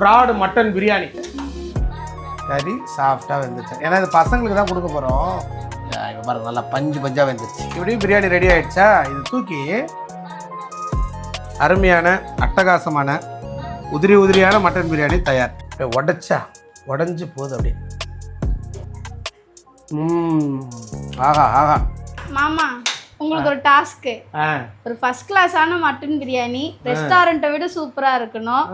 Fraud mutton biryani. கறி சாஃப்டாக வெந்துச்சு. ஏன்னா இது பசங்களுக்கு தான் கொடுக்க போகிறோம். இப்போ பாருங்க நல்லா பஞ்சாக வெந்துருச்சு. இப்படியும் பிரியாணி ரெடி ஆகிடுச்சா? இது தூக்கி அருமையான அட்டகாசமான உதிரியான மட்டன் பிரியாணி தயார். உடஞ்சி போகுது அப்படியே. ஆஹா ஆஹா. மாமா உங்களுக்கு ஒரு டாஸ்க்கு. ஒரு ஃபர்ஸ்ட் கிளாஸான மட்டன் பிரியாணி ரெஸ்டாரண்ட்டை விட சூப்பரா இருக்கணும்.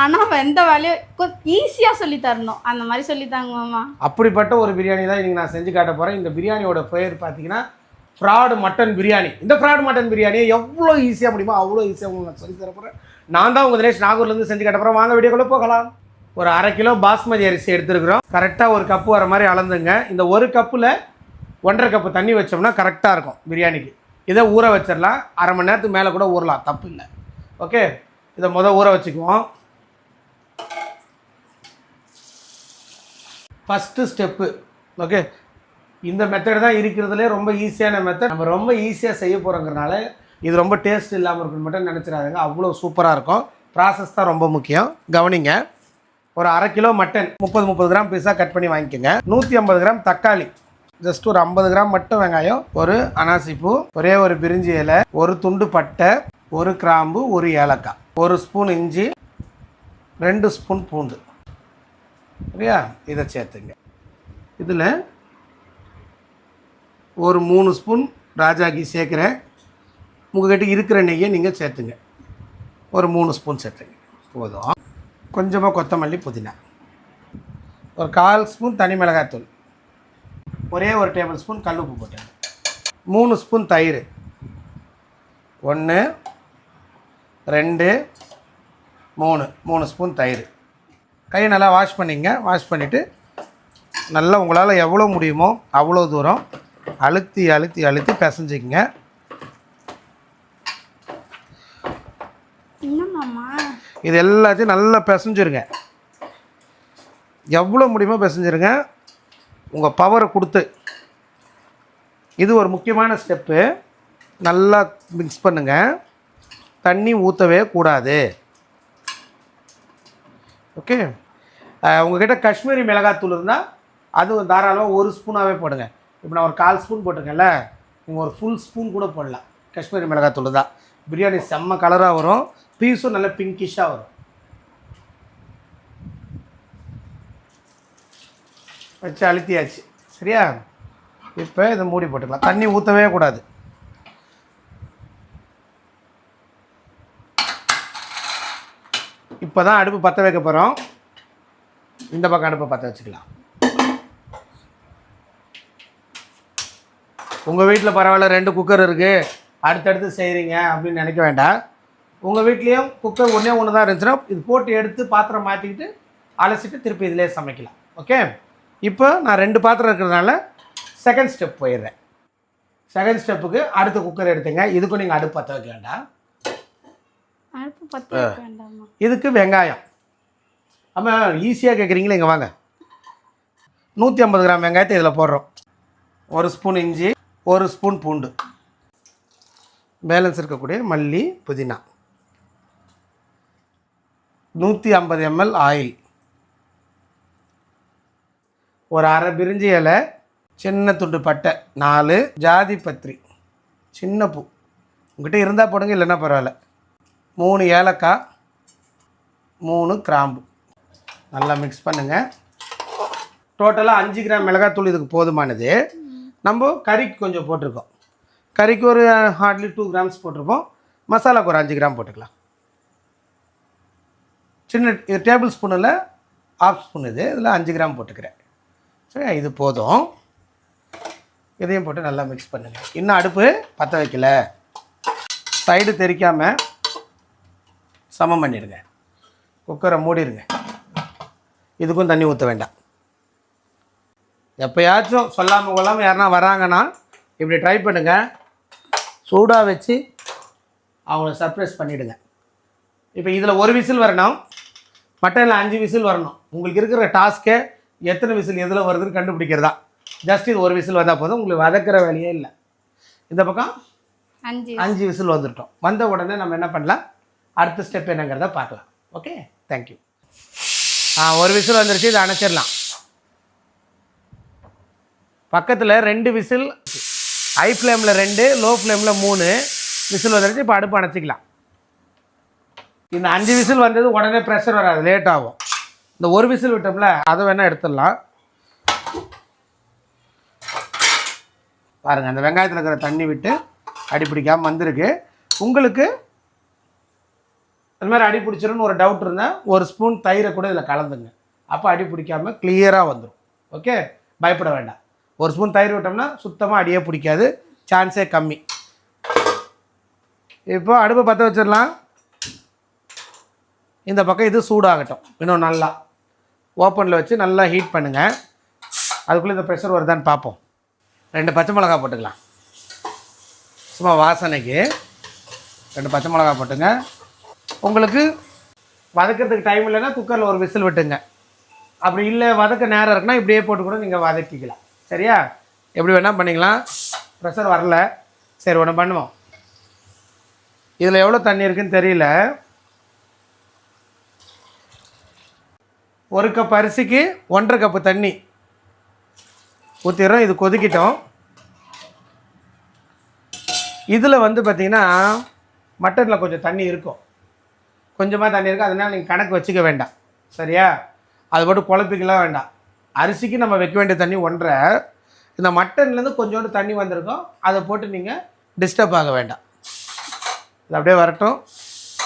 ஆனா எந்த வேலையும் ஈஸியா சொல்லி தரணும். அந்த மாதிரி சொல்லித்தாங்க மாமா. அப்படிப்பட்ட ஒரு பிரியாணி தான் இன்னைக்கு நான் செஞ்சு காட்ட போறேன். இந்த பிரியாணியோட பெயர் பார்த்தீங்கன்னா ஃப்ராடு மட்டன் பிரியாணி. இந்த ஃப்ராடு மட்டன் பிரியாணியை எவ்வளோ ஈஸியாக முடியுமோ அவ்வளோ ஈஸியாக உங்களுக்கு நான் சொல்லி தர போகிறேன். நான் தான் உங்கள் தினேஷ் நாகூர்லேருந்து செஞ்சு காட்ட போகிறேன். வாங்க வீடியோக்குள்ளே போகலாம். ஒரு 1/2 கிலோ பாஸ்மதி அரிசி எடுத்துருக்குறோம். கரெக்டாக ஒரு கப்பு வர மாதிரி அளந்துங்க. இந்த ஒரு கப்பில் 1.5 கப்பு தண்ணி வச்சோம்னா கரெக்டாக இருக்கும் பிரியாணிக்கு. இதை ஊற வச்சிடலாம். 1/2 மணி நேரத்துக்கு மேலே கூட ஊறலாம், தப்பு இல்லை. ஓகே, இதை ஊற வச்சுக்குவோம். First step. ஓகே, இந்த மெத்தட் தான் இருக்கிறதுலே ரொம்ப ஈஸியான மெத்தட். நம்ம ரொம்ப ஈஸியாக செய்ய போகிறோங்கிறனால இது ரொம்ப டேஸ்ட் இல்லாமல் இருக்குன்னு மட்டும் நினச்சிடாதுங்க. அவ்வளோ சூப்பராக இருக்கும். ப்ராசஸ் தான் ரொம்ப முக்கியம், கவனிங்க. ஒரு 1/2 கிலோ மட்டன் 30 கிராம் பீஸாக கட் பண்ணி வாங்கிக்கோங்க. 150 கிராம் தக்காளி, ஜஸ்ட் ஒரு 50 கிராம் மட்டும் வெங்காயம், ஒரு அனாசிப்பூ, ஒரே ஒரு பிரிஞ்சி இலை, ஒரு துண்டு பட்டை, ஒரு கிராம்பு, ஒரு ஏலக்காய், 1 ஸ்பூன் இஞ்சி, 2 ஸ்பூன் பூண்டு. சரியா? இதை சேர்த்துங்க. இதில் ஒரு 3 ஸ்பூன் ராஜாகி சேர்க்குறேன். உங்கள்கிட்ட இருக்கிற நெய்யை நீங்கள் சேர்த்துங்க. ஒரு 3 ஸ்பூன் சேர்த்துங்க போதும். கொஞ்சமாக கொத்தமல்லி, புதினா, ஒரு 1/4 ஸ்பூன் தனி மிளகாய்த்தூள், ஒரே ஒரு டேபிள் ஸ்பூன் கல்லுப்பு போட்டுங்க, 3 ஸ்பூன் தயிர், 1 2 3 ஸ்பூன் தயிர். கையை நல்லா வாஷ் பண்ணிங்க. வாஷ் பண்ணிவிட்டு நல்லா உங்களால் எவ்வளோ முடியுமோ அவ்வளோ தூரம் அழுத்தி பிசைஞ்சிக்கங்க. இது எல்லாத்தையும் நல்லா பிசைஞ்சிருங்க. எவ்வளோ முடியுமோ பிசைஞ்சிருங்க உங்கள் பவரை கொடுத்து. இது ஒரு முக்கியமான ஸ்டெப்பு. நல்லா மிக்ஸ் பண்ணுங்கள். தண்ணி ஊற்றவே கூடாது. ஓகே, உங்கள்கிட்ட காஷ்மீரி மிளகாத்தூள் இருந்தால் அது தாராளமாக 1 ஸ்பூனாகவே போடுங்க. இப்போ நான் ஒரு 1/4 ஸ்பூன் போட்டிருக்கேன்ல, நீங்கள் ஒரு ஃபுல் ஸ்பூன் கூட போடலாம். காஷ்மீரி மிளகாத்தூள் தான். பிரியாணி செம்ம கலராக வரும், பீஸும் நல்ல பிங்கிஷாக வரும். வச்சு அழுத்தியாச்சு. சரியா? இப்போ இதை மூடி போட்டுக்கலாம். தண்ணி ஊற்றவே கூடாது. இப்போ தான் அடுப்பு பற்ற வைக்க போகிறோம். இந்த பக்கம் அடுப்பை பற்ற வச்சுக்கலாம். உங்கள் வீட்டில் பரவாயில்ல 2 குக்கர் இருக்குது, அடுத்தடுத்து செய்கிறீங்க அப்படின்னு நினைக்க வேண்டாம். உங்கள் வீட்லேயும் குக்கர் ஒன்றே ஒன்று தான் இருந்துச்சுன்னா இது போட்டு எடுத்து பாத்திரம் மாற்றிக்கிட்டு அலசிட்டு திருப்பி இதிலே சமைக்கலாம். ஓகே, இப்போ நான் 2 பாத்திரம் இருக்கிறதுனால செகண்ட் ஸ்டெப் போயிடுறேன். செகண்ட் ஸ்டெப்புக்கு அடுத்த குக்கர் எடுத்துங்க. இதுக்கும் நீங்கள் அடுப்பு பற்ற வைக்க வேண்டாம். இதுக்கு வெங்காயம். ஆமாம், ஈஸியாக கேட்குறீங்களே, இங்கே வாங்க. 150 கிராம் வெங்காயத்தை இதில் போடுறோம். 1 ஸ்பூன் இஞ்சி, 1 ஸ்பூன் பூண்டு, பேலன்ஸ் இருக்கக்கூடிய மல்லி, புதினா, 150 ml ஆயில், ஒரு 1/2 பிரிஞ்சி இலை, சின்ன துண்டு பட்டை, 4 ஜாதி பத்திரி, சின்ன பூ உங்கள்கிட்ட இருந்தால் போடுங்க, இல்லைன்னா பரவாயில்ல, 3 ஏலக்காய், 3 கிராம்பு. நல்லா மிக்ஸ் பண்ணுங்கள். டோட்டலாக 5 கிராம் மிளகாத்தூள் இதுக்கு போதுமானது. நம்ம கறிக்கு கொஞ்சம் போட்டிருக்கோம். கறிக்கு ஒரு ஹார்ட்லி 2 கிராம்ஸ் போட்டிருப்போம். மசாலாவுக்கு ஒரு 5 கிராம் போட்டுக்கலாம். சின்ன இது டேபிள் ஸ்பூனில் 1/2 ஸ்பூன் இதில் 5 கிராம் போட்டுக்கிறேன். சரி, இது போதும். இதையும் போட்டு நல்லா மிக்ஸ் பண்ணுங்கள். இன்னும் அடுப்பு பற்ற வைக்கல. சைடு தெரிக்காமல் சமம் பண்ணிடுங்க. குக்கரை மூடிடுங்க. இதுக்கும் தண்ணி ஊற்ற வேண்டாம். எப்போயாச்சும் சொல்லாமல் கொள்ளாமல் யாருனா வராங்கன்னா இப்படி ட்ரை பண்ணுங்கள். சூடாக வச்சு அவங்கள சர்ப்ரைஸ் பண்ணிவிடுங்க. இப்போ இதில் 1 விசில் வரணும், மட்டனில் 5 விசில் வரணும். உங்களுக்கு இருக்கிற டாஸ்க்கே எத்தனை விசில் எதில் வருதுன்னு கண்டுபிடிக்கிறதா. ஜஸ்ட் இது 1 விசில் வந்தால் போதும். உங்களுக்கு வதக்கிற வேலையே இல்லை. இந்த பக்கம் 5 விசில் வந்துட்டோம். வந்த உடனே நம்ம என்ன பண்ணலாம், அடுத்த ஸ்டெப் என்னங்கிறத பார்க்கலாம். Okay, thank you. ஒரு விசில் வந்துருச்சு, இதை அணைச்சிடலாம். பக்கத்தில் 2 விசில், ஹை ஃப்ளேமில் 2, லோ ஃப்ளேமில் 3 விசில் வந்துருச்சு. இப்போ அடுப்பு அணைச்சிக்கலாம். இந்த 5 விசில் வந்தது உடனே ப்ரெஷர் வராது, லேட் ஆகும். இந்த ஒரு விசில் விட்டோம்ல, அதை வேணால் எடுத்துடலாம். பாருங்கள், அந்த வெங்காயத்தில் இருக்கிற தண்ணி விட்டு அடி பிடிக்காமல் வந்திருக்கு. உங்களுக்கு அது மாதிரி அடி பிடிச்சிருன்னு ஒரு டவுட் இருந்தால் 1 ஸ்பூன் தயிரை கூட இதில் கலந்துங்க. அப்போ அடி பிடிக்காமல் கிளியராக வந்துடும். ஓகே, பயப்பட வேண்டாம். 1 ஸ்பூன் தயிர் விட்டோம்னா சுத்தமாக அடியே பிடிக்காது, சான்ஸே கம்மி. இப்போ அடுப்பை பற்ற வச்சிடலாம். இந்த பக்கம் இது சூடாகட்டும். இன்னும் நல்லா ஓப்பனில் வச்சு நல்லா ஹீட் பண்ணுங்கள். அதுக்குள்ளே இந்த ப்ரெஷர் வருதான்னு பார்ப்போம். 2 பச்சை மிளகா போட்டுக்கலாம். சும்மா வாசனைக்கு 2 பச்சை மிளகா போட்டுங்க. உங்களுக்கு வதக்கிறதுக்கு டைம் இல்லைன்னா குக்கரில் ஒரு விசில் விட்டுங்க. அப்படி இல்லை வதக்க நேரம் இருக்குன்னா இப்படியே போட்டு கூட நீங்கள் வதக்கிக்கலாம். சரியா? எப்படி வேணால் பண்ணிக்கலாம். ப்ரெஷர் வரல. சரி, ஒன்று பண்ணுவோம். இதில் எவ்வளோ தண்ணி இருக்குதுன்னு தெரியல. 1 கப் அரிசிக்கு 1.5 கப்பு தண்ணி ஊற்றிடுறோம். இது கொதிக்கிட்டோம். இதில் வந்து பார்த்திங்கன்னா மட்டனில் கொஞ்சம் தண்ணி இருக்கும், கொஞ்சமாக தண்ணி இருக்கும். அதனால் நீங்கள் கணக்கு வச்சுக்க வேண்டாம். சரியா? அது போட்டு குழப்பிக்கலாம் வேண்டாம். அரிசிக்கு நம்ம வைக்க வேண்டிய தண்ணி 1.5. இந்த மட்டன்லேருந்து கொஞ்சோண்டு தண்ணி வந்திருக்கும், அதை போட்டு நீங்கள் டிஸ்டர்ப் ஆக வேண்டாம். இது அப்படியே வரட்டும்.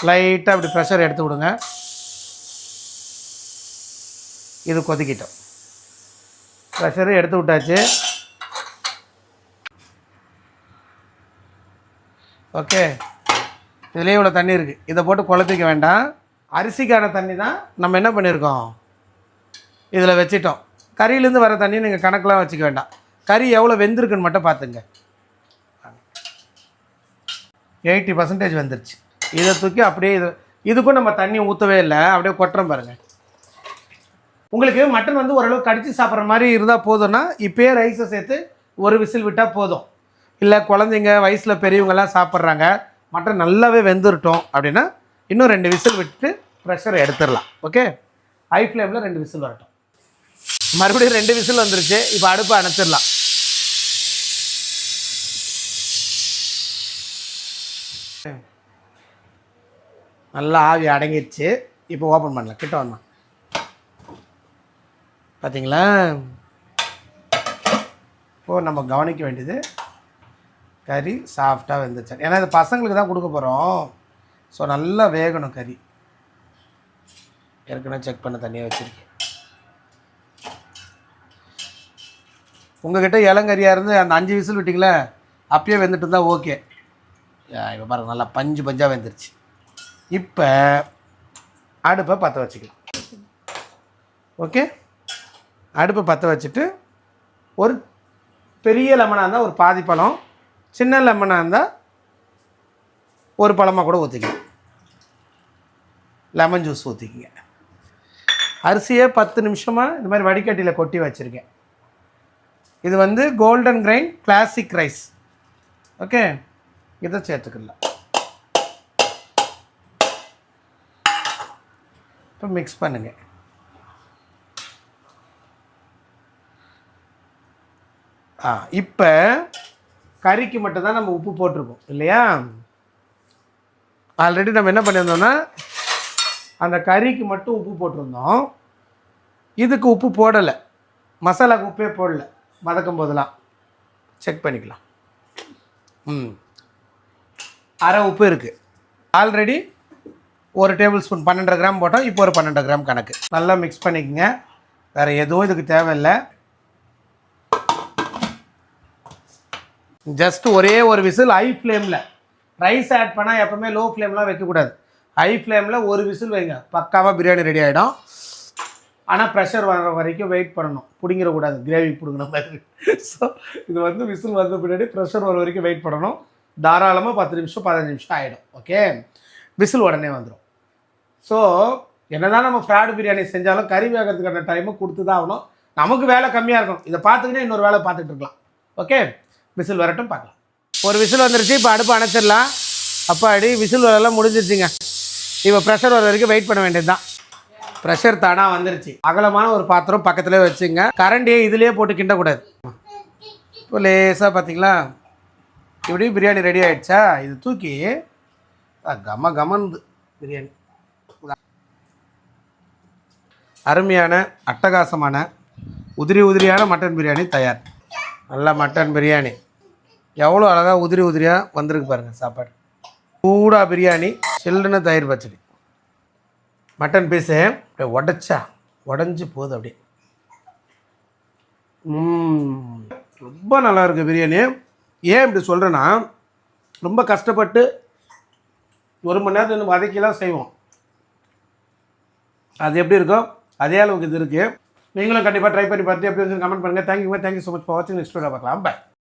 லைட்டாக அப்படி ப்ரெஷர் எடுத்து விடுங்க. இது கொதிக்கிட்டோம். ப்ரெஷரு எடுத்து விட்டாச்சு. ஓகே, இதுலேயே இவ்வளோ தண்ணி இருக்குது. இதை போட்டு குழப்பிக்க வேண்டாம். அரிசிக்கான தண்ணி தான் நம்ம என்ன பண்ணியிருக்கோம், இதில் வச்சிட்டோம். கறியிலேருந்து வர தண்ணி நீங்கள் கணக்கெலாம் வச்சுக்க வேண்டாம். கறி எவ்வளோ வெந்திருக்குன்னு மட்டும் பார்த்துங்க. 80% வந்துருச்சு. இதை தூக்கி அப்படியே இதுக்கும் நம்ம தண்ணி ஊற்றவே இல்லை, அப்படியே கொட்டுறோம் பாருங்கள். உங்களுக்கு மட்டன் வந்து ஓரளவு கடிச்சு சாப்பிட்ற மாதிரி இருந்தால் போதும்னா இப்போயே ரைஸை சேர்த்து ஒரு விசில் விட்டால் போதும். இல்லை குழந்தைங்க வயசில் பெரியவங்கெல்லாம் சாப்பிட்றாங்க, மட்டன் நல்லாவே வெந்துருட்டோம் அப்படின்னா இன்னும் 2 விசில் விட்டு ப்ரெஷரை எடுத்துடலாம். ஓகே, ஹை ஃப்ளேமில் 2 விசில் வரட்டும். மறுபடியும் 2 விசில் வந்துருச்சு. இப்போ அடுப்பை அணைச்சிடலாம். நல்லா ஆவி அடங்கிடுச்சு. இப்போ ஓப்பன் பண்ணலாம். கிட்ட வரணும். பார்த்தீங்களா? இப்போது நம்ம கவனிக்க வேண்டியது கறி சாஃப்டாக வெந்துச்சு. ஏன்னா இது பசங்களுக்கு தான் கொடுக்க போகிறோம். ஸோ நல்லா வேகணும் கறி. ஏற்கனவே செக் பண்ண தண்ணியாக வச்சுருக்கேன். உங்கள்கிட்ட இளங்கறியாக இருந்து அந்த 5 விசில் விட்டிங்களே, அப்பயே வெந்துட்டு இருந்தால் ஓகே. இப்போ பாருங்கள், நல்லா பஞ்சு பஞ்சாக வெந்துருச்சு. இப்போ அடுப்பை பற்ற வச்சுக்கலாம். ஓகே, அடுப்பை பற்ற வச்சுட்டு ஒரு பெரிய லெமனாக இருந்தால் ஒரு பாதி பழம், சின்ன லெமனாக இருந்தால் ஒரு பழமாக கூட ஊற்றிக்கலாம். லெமன் ஜூஸ் ஊற்றிக்கிங்க. அரிசியை 10 நிமிஷமாக இந்த மாதிரி வடிகட்டியில் கொட்டி வச்சுருக்கேன். இது வந்து golden grain classic rice. Okay, இதை சேர்த்துக்கலாம். இப்போ மிக்ஸ் பண்ணுங்கள். இப்போ கறிக்கு மட்டும்தான் நம்ம உப்பு போட்டிருக்கோம் இல்லையா? ஆல்ரெடி நம்ம என்ன பண்ணியிருந்தோம்னா அந்த கறிக்கு மட்டும் உப்பு போட்டிருந்தோம். இதுக்கு உப்பு போடலை, மசாலாவுக்கு உப்பே போடலை. வதக்கும் போதெல்லாம் செக் பண்ணிக்கலாம். அரை உப்பு இருக்குது. ஆல்ரெடி 1 டேபிள் ஸ்பூன் 12 கிராம் போட்டோம். இப்போ ஒரு 12 கிராம் கணக்கு. நல்லா மிக்ஸ் பண்ணிக்கோங்க. வேறு எதுவும் இதுக்கு தேவையில்லை. ஜஸ்ட் ஒரே ஒரு விசில் ஹை ஃப்ளேமில். ரைஸ் ஆட் பண்ணால் எப்போவுமே லோ ஃப்ளேம்லாம் வைக்கக்கூடாது. ஹை ஃப்ளேமில் ஒரு விசில் வைங்க, பக்காவாக பிரியாணி ரெடி ஆகிடும். ஆனால் ப்ரெஷர் வர வரைக்கும் வெயிட் பண்ணணும், பிடிங்கிடக்கூடாது, கிரேவி பிடுங்கின மாதிரி. ஸோ இது வந்து விசில் வந்த பின்னாடி ப்ரெஷர் வர வரைக்கும் வெயிட் பண்ணணும். தாராளமாக 10 நிமிஷம் 15 நிமிஷம் ஆகிடும். ஓகே, விசில் உடனே வந்துடும். ஸோ என்ன தான் நம்ம ஃப்ராடு பிரியாணி செஞ்சாலும் கறி வேகிறதுக்கான டைமு கொடுத்து தான் ஆகணும். நமக்கு வேலை கம்மியாக இருக்கும். இதை பார்த்துக்கிட்டே இன்னொரு வேலை பார்த்துட்டு இருக்கலாம். ஓகே, விசில் வரட்டும், பார்க்கலாம். ஒரு விசில் வந்துருச்சு. இப்போ அடுப்பு அணைச்சிடலாம். அப்பாடி, விசில் வரலாம் முடிஞ்சிருச்சுங்க. இப்போ ப்ரெஷர் வர வரைக்கும் வெயிட் பண்ண வேண்டியது தான். ப்ரெஷர் தானாக வந்துருச்சு. அகலமான ஒரு பாத்திரம் பக்கத்துலேயே வச்சுங்க. கரண்டியே இதுலேயே போட்டு கிண்டக்கூடாது. இப்போ லேசாக பார்த்தீங்களா இப்படி பிரியாணி ரெடி ஆகிடுச்சா? இது தூக்கி கம கமந்து பிரியாணி. அருமையான அட்டகாசமான உதிரியான மட்டன் பிரியாணி தயார். நல்லா மட்டன் பிரியாணி எவ்வளோ அழகாக உதிரியாக வந்திருக்கு பாருங்கள். சாப்பாடு சூடாக பிரியாணி, சில்லுன்னு தயிர் பச்சடி, மட்டன் பீஸு அப்படியே உடஞ்சி போகுது அப்படியே. ரொம்ப நல்லா இருக்குது பிரியாணி. ஏன் இப்படி சொல்கிறேன்னா, ரொம்ப கஷ்டப்பட்டு 1 மணி நேரத்தில் வதக்கிலாம் செய்வோம். அது எப்படி இருக்கோ அதே அளவுக்கு இது இருக்குது. நீங்களும் கண்டிப்பாக ட்ரை பண்ணி பார்த்து எப்படி வந்து கமெண்ட் பண்ணுங்கள். தேங்க்யூ ஸோ மச் ஃபார் வாட்சிங். நெக்ஸ்ட் வீடியோ பார்க்கலாம். பை.